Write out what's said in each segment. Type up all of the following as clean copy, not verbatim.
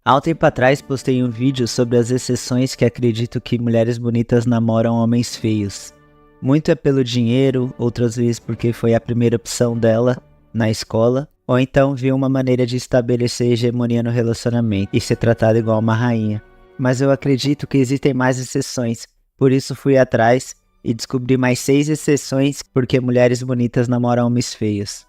Há um tempo atrás postei um vídeo sobre as exceções que acredito que mulheres bonitas namoram homens feios. Muito é pelo dinheiro, outras vezes porque foi a primeira opção dela na escola, ou então viu uma maneira de estabelecer hegemonia no relacionamento e ser tratada igual uma rainha. Mas eu acredito que existem mais exceções, por isso fui atrás e descobri mais 6 exceções porque mulheres bonitas namoram homens feios.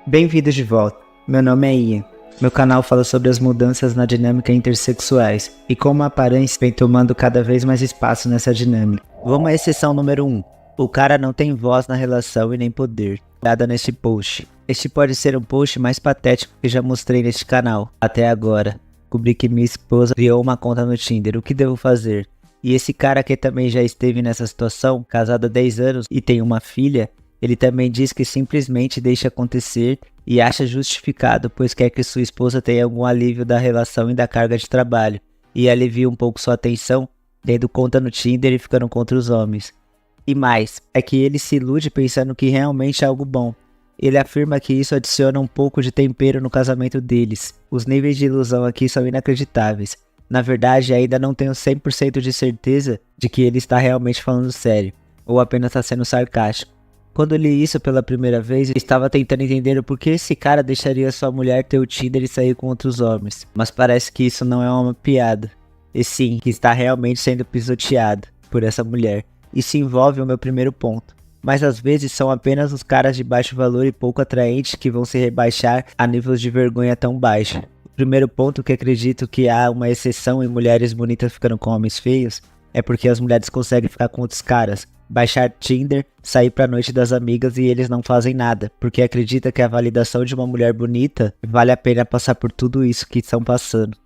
Bem-vindos de volta, meu nome é Ian. Meu canal fala sobre as mudanças na dinâmica intersexuais e como a aparência vem tomando cada vez mais espaço nessa dinâmica. Vamos à exceção número 1. O cara não tem voz na relação e nem poder, dada neste post. Este pode ser um post mais patético que já mostrei neste canal, até agora. Descobri que minha esposa criou uma conta no Tinder, o que devo fazer? E esse cara que também já esteve nessa situação, casado há 10 anos e tem uma filha, ele também diz que simplesmente deixa acontecer e acha justificado, pois quer que sua esposa tenha algum alívio da relação e da carga de trabalho, e alivia um pouco sua atenção, tendo conta no Tinder e ficando contra os homens. E mais, é que ele se ilude pensando que realmente é algo bom. Ele afirma que isso adiciona um pouco de tempero no casamento deles. Os níveis de ilusão aqui são inacreditáveis. Na verdade, ainda não tenho 100% de certeza de que ele está realmente falando sério, ou apenas está sendo sarcástico. Quando li isso pela primeira vez, estava tentando entender o porquê esse cara deixaria sua mulher ter o Tinder e sair com outros homens. Mas parece que isso não é uma piada. E sim, que está realmente sendo pisoteado por essa mulher. Isso envolve o meu primeiro ponto. Mas às vezes são apenas os caras de baixo valor e pouco atraentes que vão se rebaixar a níveis de vergonha tão baixo. O primeiro ponto que acredito que há uma exceção em mulheres bonitas ficando com homens feios é porque as mulheres conseguem ficar com outros caras, baixar Tinder, sair pra noite das amigas e eles não fazem nada, porque acredita que a validação de uma mulher bonita vale a pena passar por tudo isso que estão passando.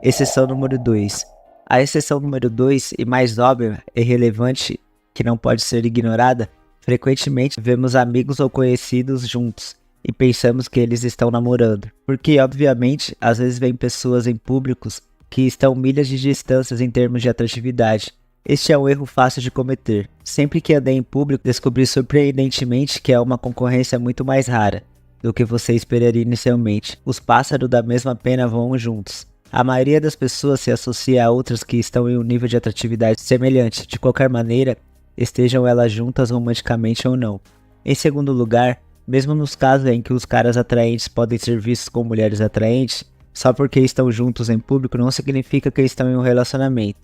Exceção número 2. A exceção número 2, e mais óbvia e relevante, que não pode ser ignorada, frequentemente vemos amigos ou conhecidos juntos e pensamos que eles estão namorando. Porque, obviamente, às vezes vem pessoas em públicos que estão milhas de distâncias em termos de atratividade. Este é um erro fácil de cometer. Sempre que andei em público, descobri surpreendentemente que é uma concorrência muito mais rara do que você esperaria inicialmente. Os pássaros da mesma pena voam juntos. A maioria das pessoas se associa a outras que estão em um nível de atratividade semelhante, de qualquer maneira, estejam elas juntas romanticamente ou não. Em segundo lugar, mesmo nos casos em que os caras atraentes podem ser vistos como mulheres atraentes, só porque estão juntos em público não significa que estão em um relacionamento.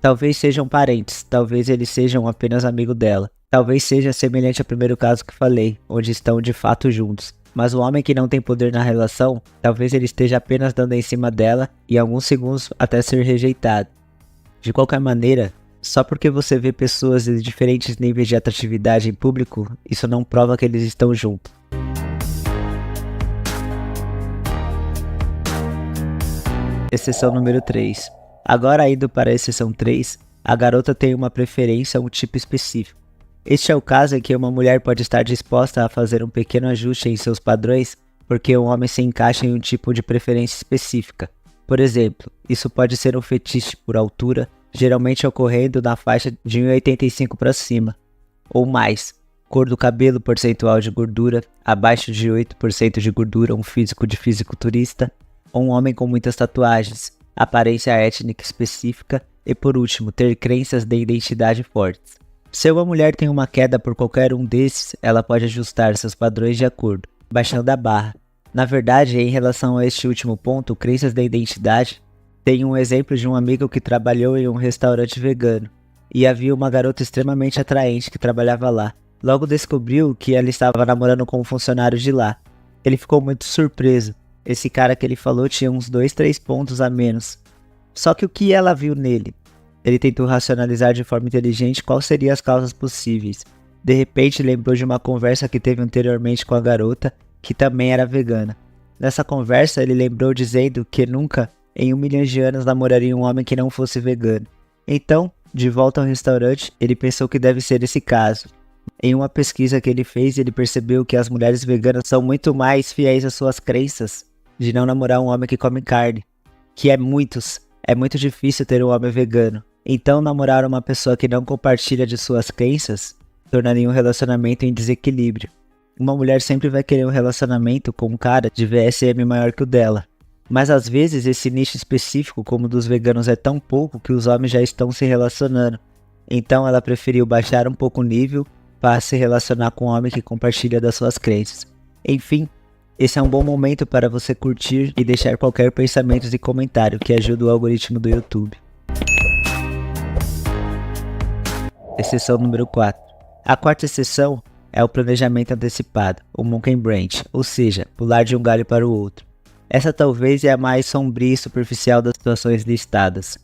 Talvez sejam parentes, talvez eles sejam apenas amigos dela. Talvez seja semelhante ao primeiro caso que falei, onde estão de fato juntos. Mas o homem que não tem poder na relação, talvez ele esteja apenas dando em cima dela e alguns segundos até ser rejeitado. De qualquer maneira, só porque você vê pessoas de diferentes níveis de atratividade em público, isso não prova que eles estão juntos. Exceção número 3. Agora indo para a exceção 3, a garota tem uma preferência a um tipo específico. Este é o caso em que uma mulher pode estar disposta a fazer um pequeno ajuste em seus padrões porque um homem se encaixa em um tipo de preferência específica. Por exemplo, isso pode ser um fetiche por altura, geralmente ocorrendo na faixa de 1,85 para cima, ou mais, cor do cabelo, percentual de gordura, abaixo de 8% de gordura, um físico de fisiculturista, ou um homem com muitas tatuagens, aparência étnica específica e, por último, ter crenças de identidade fortes. Se uma mulher tem uma queda por qualquer um desses, ela pode ajustar seus padrões de acordo, baixando a barra. Na verdade, em relação a este último ponto, crenças de identidade, tem um exemplo de um amigo que trabalhou em um restaurante vegano, e havia uma garota extremamente atraente que trabalhava lá. Logo descobriu que ela estava namorando com um funcionário de lá. Ele ficou muito surpreso. Esse cara que ele falou tinha uns 2-3 pontos a menos. Só que o que ela viu nele? Ele tentou racionalizar de forma inteligente quais seriam as causas possíveis. De repente lembrou de uma conversa que teve anteriormente com a garota, que também era vegana. Nessa conversa ele lembrou dizendo que nunca, em 1 milhão de anos, namoraria um homem que não fosse vegano. Então, de volta ao restaurante, ele pensou que deve ser esse caso. Em uma pesquisa que ele fez, ele percebeu que as mulheres veganas são muito mais fiéis às suas crenças de não namorar um homem que come carne, que é muito difícil ter um homem vegano. Então, namorar uma pessoa que não compartilha de suas crenças tornaria um relacionamento em desequilíbrio. Uma mulher sempre vai querer um relacionamento com um cara de VSM maior que o dela. Mas às vezes esse nicho específico, como o dos veganos, é tão pouco que os homens já estão se relacionando. Então ela preferiu baixar um pouco o nível para se relacionar com um homem que compartilha das suas crenças. Enfim, esse é um bom momento para você curtir e deixar qualquer pensamento e comentário que ajuda o algoritmo do YouTube. Exceção número 4. A quarta exceção é o planejamento antecipado, o monkey branch, ou seja, pular de um galho para o outro. Essa talvez é a mais sombria e superficial das situações listadas.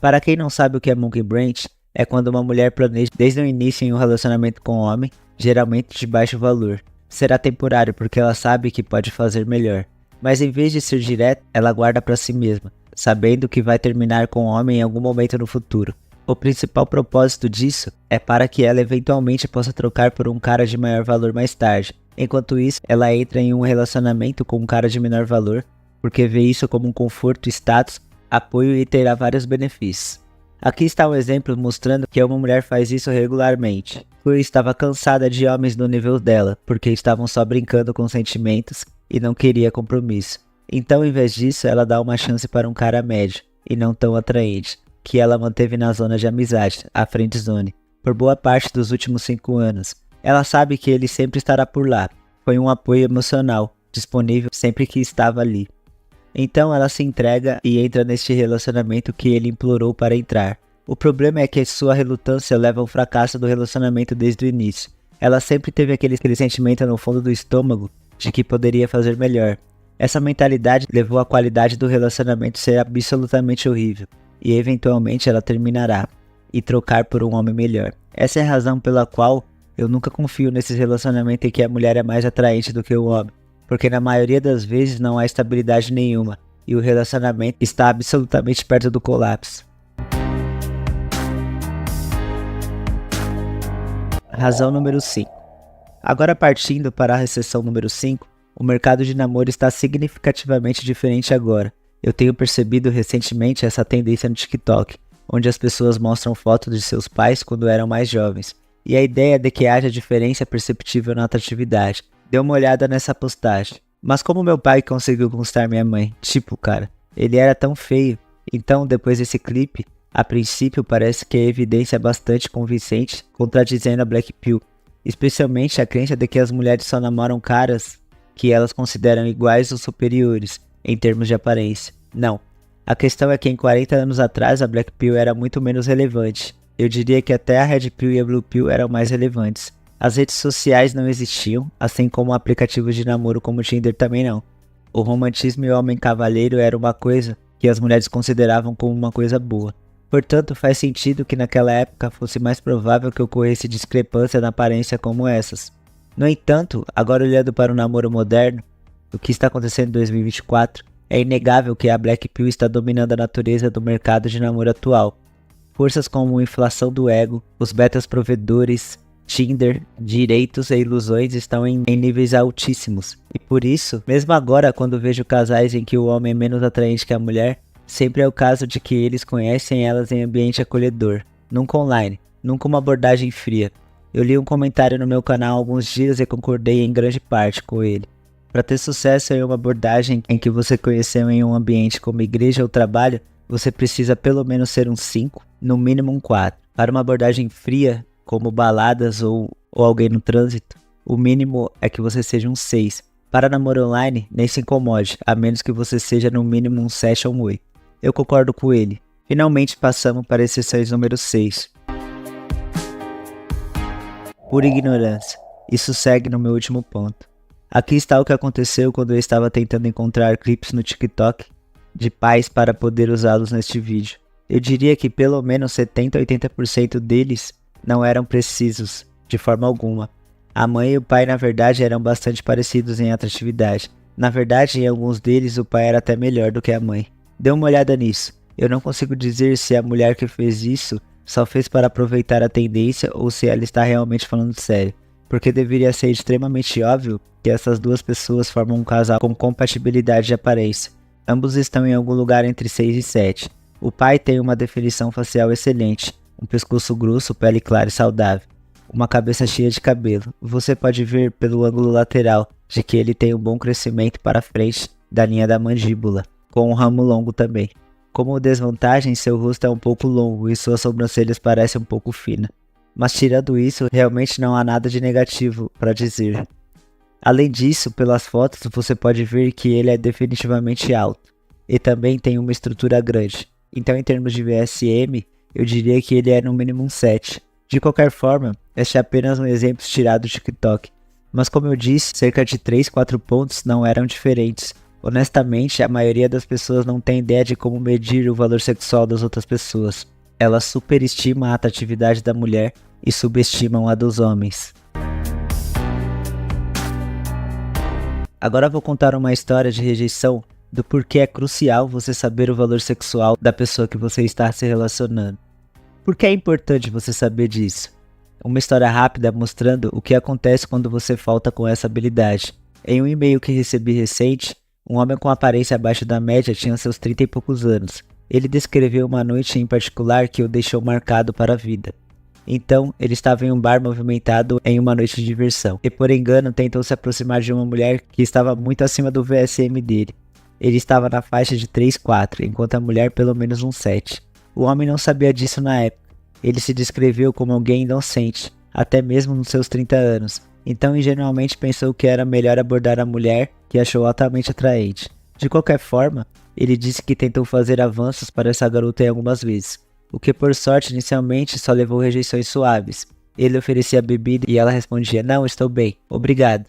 Para quem não sabe o que é monkey branch, é quando uma mulher planeja desde o início em um relacionamento com um homem, geralmente de baixo valor. Será temporário porque ela sabe que pode fazer melhor, mas em vez de ser direto, ela guarda para si mesma, sabendo que vai terminar com o homem em algum momento no futuro. O principal propósito disso é para que ela eventualmente possa trocar por um cara de maior valor mais tarde. Enquanto isso, ela entra em um relacionamento com um cara de menor valor, porque vê isso como um conforto, status, apoio e terá vários benefícios. Aqui está um exemplo mostrando que uma mulher faz isso regularmente. Chloe estava cansada de homens no nível dela, porque estavam só brincando com sentimentos e não queria compromisso. Então, em vez disso, ela dá uma chance para um cara médio, e não tão atraente, que ela manteve na zona de amizade, a friendzone, por boa parte dos últimos 5 anos. Ela sabe que ele sempre estará por lá. Foi um apoio emocional, disponível sempre que estava ali. Então ela se entrega e entra neste relacionamento que ele implorou para entrar. O problema é que sua relutância leva ao fracasso do relacionamento desde o início. Ela sempre teve aquele sentimento no fundo do estômago de que poderia fazer melhor. Essa mentalidade levou a qualidade do relacionamento a ser absolutamente horrível, e eventualmente ela terminará, e trocar por um homem melhor. Essa é a razão pela qual eu nunca confio nesses relacionamentos em que a mulher é mais atraente do que o homem, porque na maioria das vezes não há estabilidade nenhuma, e o relacionamento está absolutamente perto do colapso. Razão número 5. Agora partindo para a recessão número 5, o mercado de namoro está significativamente diferente agora. Eu tenho percebido recentemente essa tendência no TikTok, onde as pessoas mostram fotos de seus pais quando eram mais jovens, e a ideia de que haja diferença perceptível na atratividade. Dê uma olhada nessa postagem. Mas como meu pai conseguiu conquistar minha mãe? Tipo, cara, ele era tão feio. Então, depois desse clipe, a princípio parece que a evidência é bastante convincente, contradizendo a Black Pill, especialmente a crença de que as mulheres só namoram caras que elas consideram iguais ou superiores, em termos de aparência. Não. A questão é que em 40 anos atrás a Black Pill era muito menos relevante. Eu diria que até a Red Pill e a Blue Pill eram mais relevantes. As redes sociais não existiam, assim como aplicativos de namoro como o Tinder também não. O romantismo e o homem cavalheiro era uma coisa que as mulheres consideravam como uma coisa boa. Portanto, faz sentido que naquela época fosse mais provável que ocorresse discrepância na aparência como essas. No entanto, agora olhando para o namoro moderno, o que está acontecendo em 2024, é inegável que a Black Pill está dominando a natureza do mercado de namoro atual. Forças como a inflação do ego, os betas provedores, Tinder, direitos e ilusões estão em níveis altíssimos. E por isso, mesmo agora quando vejo casais em que o homem é menos atraente que a mulher, sempre é o caso de que eles conhecem elas em ambiente acolhedor, nunca online, nunca uma abordagem fria. Eu li um comentário no meu canal há alguns dias e concordei em grande parte com ele. Para ter sucesso em uma abordagem em que você conheceu em um ambiente como igreja ou trabalho, você precisa pelo menos ser um 5, no mínimo um 4. Para uma abordagem fria, como baladas ou alguém no trânsito, o mínimo é que você seja um 6. Para namoro online, nem se incomode, a menos que você seja no mínimo um 7 ou um 8. Eu concordo com ele. Finalmente passamos para a exceção número 6. Por ignorância. Isso segue no meu último ponto. Aqui está o que aconteceu quando eu estava tentando encontrar clipes no TikTok de pais para poder usá-los neste vídeo. Eu diria que pelo menos 70 a 80% deles não eram precisos, de forma alguma. A mãe e o pai na verdade eram bastante parecidos em atratividade. Na verdade, em alguns deles o pai era até melhor do que a mãe. Dê uma olhada nisso. Eu não consigo dizer se a mulher que fez isso só fez para aproveitar a tendência ou se ela está realmente falando sério, porque deveria ser extremamente óbvio que essas duas pessoas formam um casal com compatibilidade de aparência. Ambos estão em algum lugar entre 6 e 7. O pai tem uma definição facial excelente, um pescoço grosso, pele clara e saudável, uma cabeça cheia de cabelo. Você pode ver pelo ângulo lateral de que ele tem um bom crescimento para frente da linha da mandíbula, com um ramo longo também. Como desvantagem, seu rosto é um pouco longo e suas sobrancelhas parecem um pouco finas. Mas tirando isso, realmente não há nada de negativo para dizer. Além disso, pelas fotos você pode ver que ele é definitivamente alto e também tem uma estrutura grande. Então, em termos de VSM, eu diria que ele é no mínimo um 7. De qualquer forma, este é apenas um exemplo tirado do TikTok. Mas como eu disse, cerca de 3-4 pontos não eram diferentes. Honestamente, a maioria das pessoas não tem ideia de como medir o valor sexual das outras pessoas. Elas superestimam a atratividade da mulher e subestimam a dos homens. Agora vou contar uma história de rejeição do porquê é crucial você saber o valor sexual da pessoa que você está se relacionando. Por que é importante você saber disso? Uma história rápida mostrando o que acontece quando você falta com essa habilidade. Em um e-mail que recebi recente, um homem com aparência abaixo da média tinha seus 30 e poucos anos. Ele descreveu uma noite em particular que o deixou marcado para a vida. Então, ele estava em um bar movimentado em uma noite de diversão, e por engano tentou se aproximar de uma mulher que estava muito acima do VSM dele. Ele estava na faixa de 3-4, enquanto a mulher pelo menos um 7. O homem não sabia disso na época. Ele se descreveu como alguém inocente, até mesmo nos seus 30 anos. Então ingenuamente pensou que era melhor abordar a mulher, que achou altamente atraente. De qualquer forma, ele disse que tentou fazer avanços para essa garota algumas vezes, o que por sorte inicialmente só levou rejeições suaves. Ele oferecia bebida e ela respondia: "Não, estou bem, obrigado,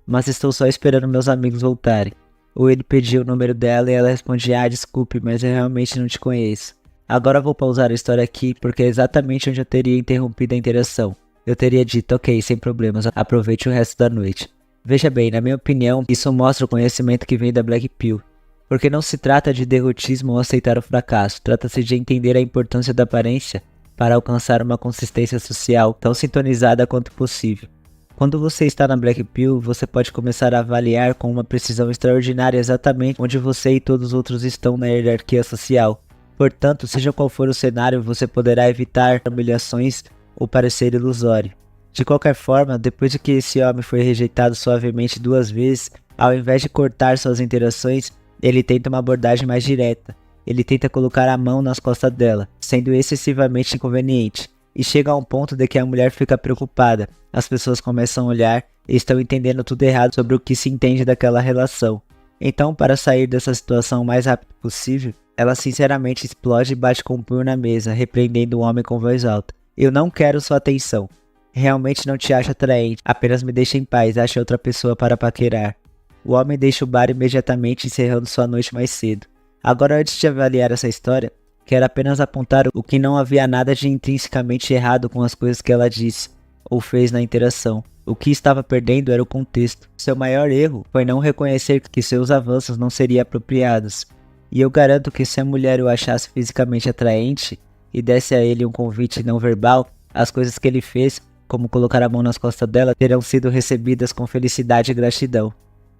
mas estou só esperando meus amigos voltarem." Ou ele pedia o número dela e ela respondia: "Ah, desculpe, mas eu realmente não te conheço." Agora vou pausar a história aqui porque é exatamente onde eu teria interrompido a interação. Eu teria dito: "Ok, sem problemas, aproveite o resto da noite." Veja bem, na minha opinião, isso mostra o conhecimento que vem da Black Pill. Porque não se trata de derrotismo ou aceitar o fracasso, trata-se de entender a importância da aparência para alcançar uma consistência social tão sintonizada quanto possível. Quando você está na Black Pill, você pode começar a avaliar com uma precisão extraordinária exatamente onde você e todos os outros estão na hierarquia social. Portanto, seja qual for o cenário, você poderá evitar humilhações ou parecer ilusório. De qualquer forma, depois de que esse homem foi rejeitado suavemente 2 vezes, ao invés de cortar suas interações, ele tenta uma abordagem mais direta. Ele tenta colocar a mão nas costas dela, sendo excessivamente inconveniente. E chega a um ponto de que a mulher fica preocupada. As pessoas começam a olhar e estão entendendo tudo errado sobre o que se entende daquela relação. Então, para sair dessa situação o mais rápido possível, ela sinceramente explode e bate com o punho na mesa, repreendendo o homem com voz alta: "Eu não quero sua atenção. Realmente não te acho atraente. Apenas me deixa em paz, ache outra pessoa para paquerar." O homem deixa o bar imediatamente, encerrando sua noite mais cedo. Agora, antes de avaliar essa história, quero apenas apontar o que não havia nada de intrinsecamente errado com as coisas que ela disse ou fez na interação. O que estava perdendo era o contexto. Seu maior erro foi não reconhecer que seus avanços não seriam apropriados. E eu garanto que se a mulher o achasse fisicamente atraente e desse a ele um convite não verbal, as coisas que ele fez, como colocar a mão nas costas dela, terão sido recebidas com felicidade e gratidão.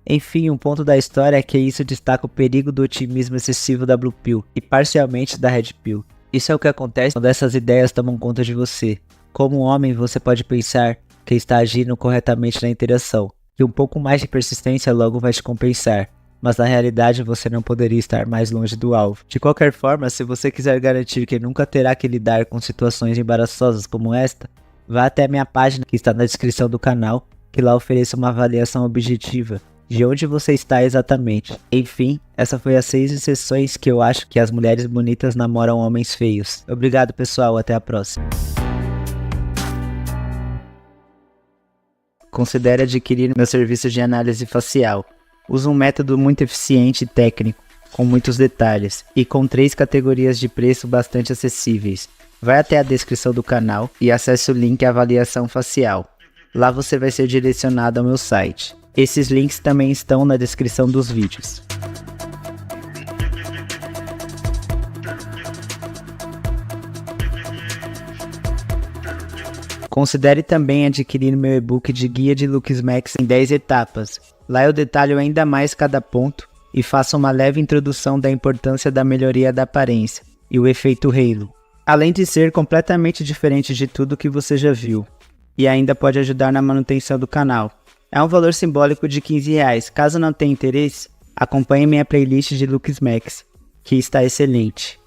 Enfim, um ponto da história é que isso destaca o perigo do otimismo excessivo da Blue Pill e parcialmente da Red Pill. Isso é o que acontece quando essas ideias tomam conta de você. Como um homem, você pode pensar que está agindo corretamente na interação, que um pouco mais de persistência logo vai te compensar, mas na realidade você não poderia estar mais longe do alvo. De qualquer forma, se você quiser garantir que nunca terá que lidar com situações embaraçosas como esta, vá até a minha página que está na descrição do canal, que lá ofereço uma avaliação objetiva de onde você está exatamente. Enfim, essa foi as 6 exceções que eu acho que as mulheres bonitas namoram homens feios. Obrigado, pessoal, até a próxima. Considere adquirir meu serviço de análise facial. Uso um método muito eficiente e técnico, com muitos detalhes, e com 3 categorias de preço bastante acessíveis. Vai até a descrição do canal e acesse o link Avaliação Facial. Lá você vai ser direcionado ao meu site. Esses links também estão na descrição dos vídeos. Considere também adquirir meu e-book de Guia de Looks Max em 10 etapas. Lá eu detalho ainda mais cada ponto e faço uma leve introdução da importância da melhoria da aparência, e o efeito Halo. Além de ser completamente diferente de tudo que você já viu. E ainda pode ajudar na manutenção do canal. É um valor simbólico de R$15. Caso não tenha interesse, acompanhe minha playlist de looks Max, que está excelente.